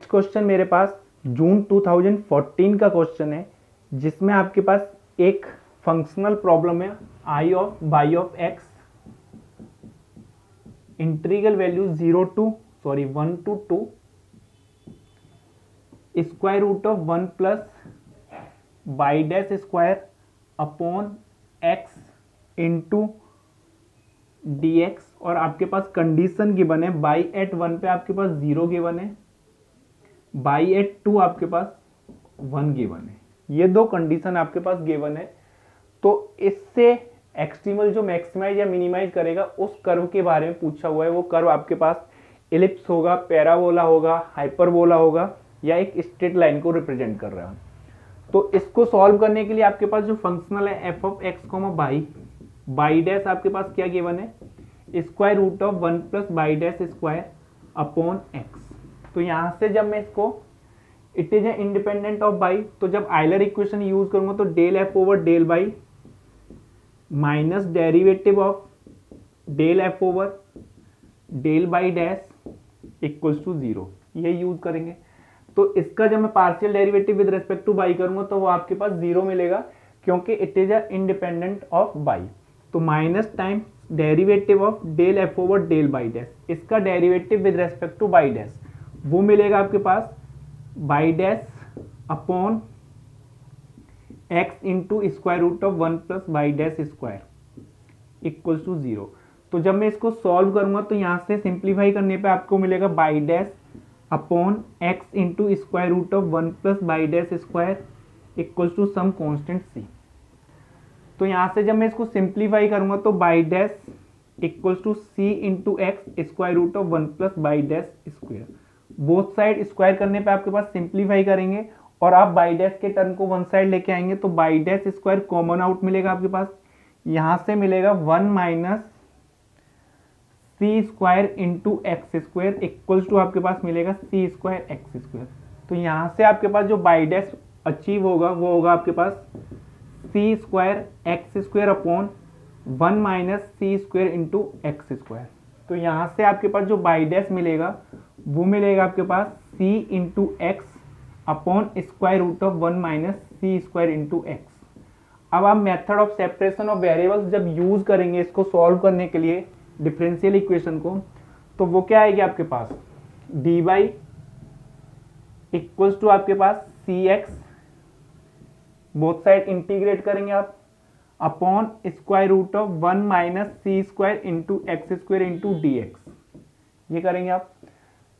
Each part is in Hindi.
नेक्स्ट क्वेश्चन मेरे पास जून 2014 का क्वेश्चन है, जिसमें आपके पास एक फंक्शनल प्रॉब्लम है I of Y of X integral value 1 to 2 square root of 1 plus by dash square upon X into D X, और आपके पास कंडीशन गिवन है बाई एट 1 पे आपके पास 0 गिवन है, बाई एट 2 आपके पास 1 गिवन है। ये दो कंडीशन आपके पास गिवन है। तो इससे एक्सट्रीमल जो मैक्सिमाइज या मिनिमाइज करेगा उस कर्व के बारे में पूछा हुआ है। वो कर्व आपके पास इलिप्स होगा, पैराबोला होगा, हाइपरबोला होगा, या एक स्ट्रेट लाइन को रिप्रेजेंट कर रहा है। तो इसको सॉल्व करने के लिए आपके पास जो फंक्शनल है f of x comma y dash आपके पास क्या गिवन है, square root of 1 plus by dash square upon x. तो यहां से जब मैं इसको it is independent of by, तो जब आइलर इक्वेशन यूज करूंगा तो del F over del y minus derivative of del F over del by dash equals to 0, ये यूज करेंगे। तो इसका जब मैं partial derivative with respect to Y करूंगा तो वो आपके पास 0 मिलेगा, क्योंकि it is independent of by. तो minus time derivative of del F over del by dash, इसका derivative with respect to Y dash वो मिलेगा आपके पास Y dash upon X into square root of 1 plus by dash square equals to 0। तो जब मैं इसको सॉल्व करूंगा तो यहां से सिंप्लीफाई करने पे आपको मिलेगा Y dash upon X into square root of 1 plus by dash square equals to some constant C. तो यहां से जब मैं इसको सिंप्लीफाई करूंगा तो Y dash equals to C into x square root of 1 plus by dash square. Both side square करने पे आपके पास सिंप्लीफाई करेंगे और आप बाई डैश के टर्म को वन साइड लेके आएंगे तो Y dash square common out मिलेगा आपके पास। यहां से मिलेगा 1 minus C square into x square equals to आपके पास मिलेगा सी स्क्वायर एक्स स्क्वायर। तो यहां से आपके पास जो बाई डैश अचीव होगा वो होगा आपके पास C square x square upon 1 minus सी स्क्वायर इंटू एक्स स्क्वायर। तो यहां से आपके पास जो बाई डैश मिलेगा वो मिलेगा आपके पास C into X upon square root of 1 minus C square into X. अब आप method of separation of variables जब यूज करेंगे इसको सॉल्व करने के लिए डिफरेंशियल इक्वेशन को, तो वो क्या आएगी आपके पास डी वाई इक्वल्स टू आपके पास c x, both side integrate करेंगे आप, upon square root of 1 minus C square into x square into D x, ये करेंगे आप।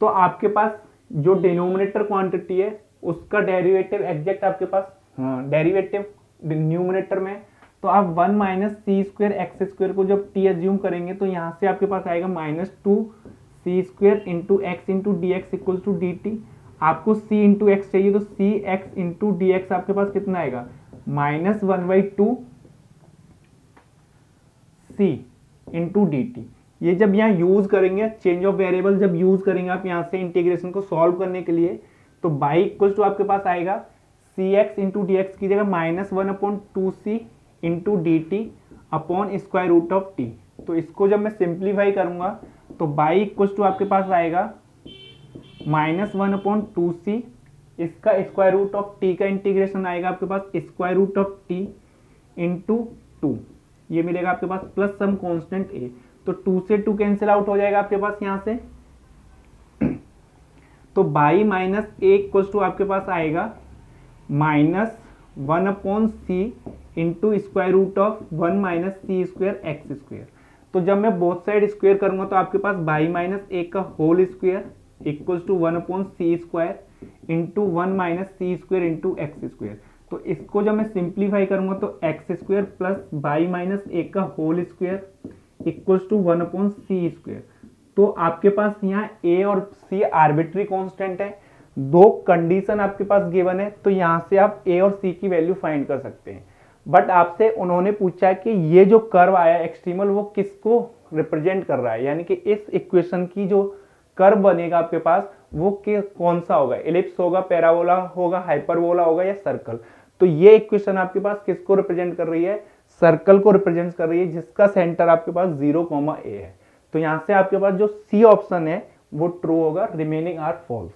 तो आपके पास जो डिनोमिनेटर क्वांटिटी है उसका डेरिवेटिव एग्जैक्ट आपके पास डेरिवेटिव न्यूमिनेटर में, तो आप 1 माइनस सी स्क्वायर एक्स स्क्वायर को जब टी एज्यूम करेंगे तो यहाँ से आपके पास आएगा minus 2 c square into x into D x equal to d t. आपको c इंटू एक्स चाहिए तो c x into D x आपके पास कितना आएगा minus 1/2 c into d t. ये जब यहाँ यूज करेंगे चेंज ऑफ वेरिएबल जब यूज करेंगे आप यहाँ से इंटीग्रेशन को सॉल्व करने के लिए, तो बाई इक्वल टू आपके पास आएगा c x into D x की जगह minus 1/2c into d t upon square root of t. तो इसको जब मैं सिंप्लीफाई करूंगा तो बाई इक्वल टू आपके पास आएगा माइनस 1/2c, इसका स्क्वायर रूट ऑफ टी का इंटीग्रेशन आएगा आपके पास square root of T into 2, ये मिलेगा आपके पास प्लस सम कांस्टेंट ए। तो 2 से 2 कैंसिल आउट हो जाएगा आपके पास यहाँ से। तो y minus a equal to आपके पास आएगा minus 1/c into square root of 1 minus C square x square. तो जब मैं बोथ साइड स्क्वायर करूंगा तो आपके पास बाई माइनस ए का whole square equals to 1/c square into 1 minus C square into x square. तो इसको जब मैं सिंप्लीफाई करूंगा तो X square plus Y minus A का whole square equals to 1/c square. तो आपके पास यहाँ ए और सी आर्बिट्री कांस्टेंट है, दो कंडीशन आपके पास गिवन है, तो यहाँ से आप ए और सी की वैल्यू फाइंड कर सकते हैं। बट आपसे उन्होंने पूछा कि ये जो कर्व आया एक्सट्रीमल वो किसको रिप्रेजेंट कर रहा है, यानी कि इस इक्वेशन की जो कर्व बनेगा आपके पास वो कौन सा होगा, एलिप्स होगा, पैराबोला होगा, हाइपरबोला होगा या सर्कल। तो ये इक्वेशन आपके पास किसको रिप्रेजेंट कर रही है, सर्कल को रिप्रेजेंट कर रही है, जिसका सेंटर आपके पास 0, a है। तो यहां से आपके पास जो सी ऑप्शन है वो ट्रू होगा, रिमेनिंग आर फॉल्स।